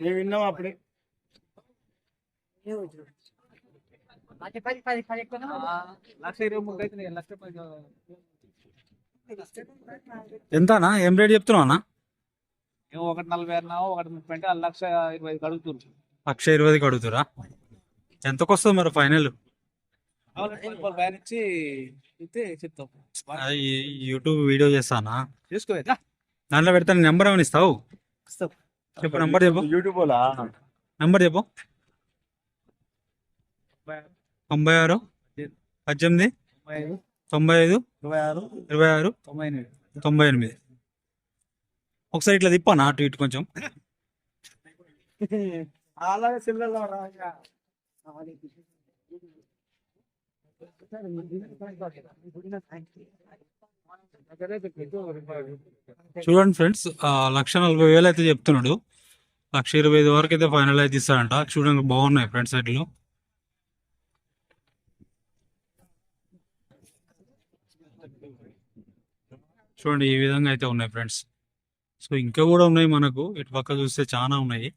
మేము విన్నాం అప్పుడే. ఎంతనా ఏం రేట్ చెప్తున్నావు అన్న? 140 అన్నావు, 130 అంటే 1,20,000 అడుగుతుంది. 1,20,000కి అడుగుతురా? ఎంతకు వస్తుంది మరి ఫైనల్? ఇచ్చి ఇస్తే చెప్తాం. యూట్యూబ్ వీడియో చేస్తానా, చూసుకోదా దాంట్లో పెడతాను. నెంబర్ ఏమైనా ఇస్తావు? చెప్పు, నెంబర్ చెప్పు. యూట్యూబ్ నెంబర్ చెప్పు. 96 18 95 26 98. ఒకసారి ఇట్లా తిప్పాను అటు ఇటు కొంచెం. అలాగే సిల్లర్లో చూడండి ఫ్రెండ్స్, 1,40,000 అయితే చెప్తున్నాడు. 1,25,000 వరకు అయితే ఫైనల్ అయితే ఇస్తాడంట. చూడండి బాగున్నాయి ఫ్రెండ్స్ సైడ్లు. చూడండి ఈ విధంగా అయితే ఉన్నాయి ఫ్రెండ్స్. సో ఇంకా కూడా ఉన్నాయి మనకు, ఇటు పక్క చూస్తే చాలా ఉన్నాయి.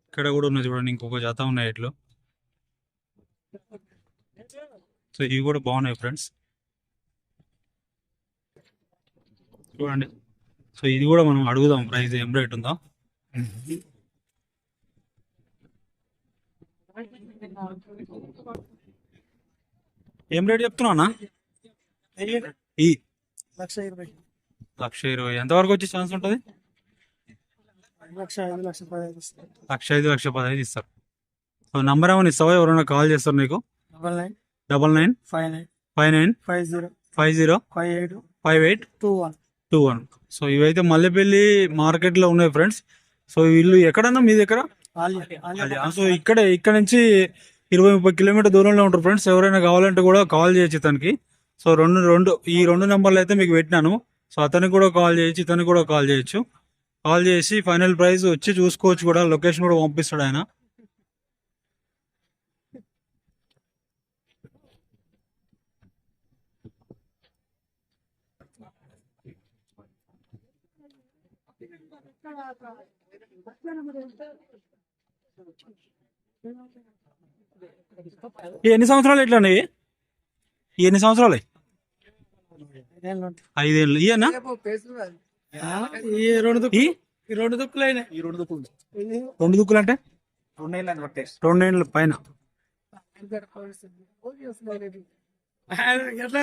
ఇక్కడ కూడా ఉన్నాయి చూడండి, ఇంకొక జత ఉన్నాయి ఇట్లు. సో ఇవి కూడా బాగున్నాయి ఫ్రెండ్స్ చూడండి. సో ఇది కూడా మనం అడుగుదాం, ప్రైస్ ఏం రేట్ ఉందో. ఏం రేట్ చెప్తున్నా? ఈ 1,20,000. 1,20,000 ఎంతవరకు వచ్చే ఛాన్స్ ఉంటుంది? 1,05,000, 1,15,000 ఇస్తారు. 1,05,000, 1,15,000 ఇస్తారు. సో నంబర్ ఏమైనా ఇస్తావా? ఎవరైనా కాల్ చేస్తారు నీకు? 99 99 59 59 50 50 58 58 21. 21. సో ఇవైతే మల్లెపల్లి మార్కెట్ లో ఉన్నాయి ఫ్రెండ్స్. సో వీళ్ళు ఎక్కడన్నా మీది ఎక్కడ? సో ఇక్కడ నుంచి 20-30 కిలోమీటర్ దూరంలో ఉంటారు ఫ్రెండ్స్. ఎవరైనా కావాలంటే కూడా కాల్ చేయొచ్చు తనకి. సో ఈ రెండు నెంబర్లు అయితే మీకు పెట్టినాను. సో అతనికి కూడా కాల్ చేయొచ్చు, ఇతనికి కూడా కాల్ చేయొచ్చు. కాల్ చేసి ఫైనల్ ప్రైస్ వచ్చి చూసుకోవచ్చు కూడా, లొకేషన్ కూడా పంపిస్తాడు ఆయన. ఎన్ని సంవత్సరాలు ఇట్లాండి? ఎన్ని సంవత్సరాలు? 5 ఏళ్ళు. ఇయన్నా రెండు దుక్కులు అయినాయి. 2 దుక్కులు అంటే 2 ఏళ్ళ పైన. ఎట్లా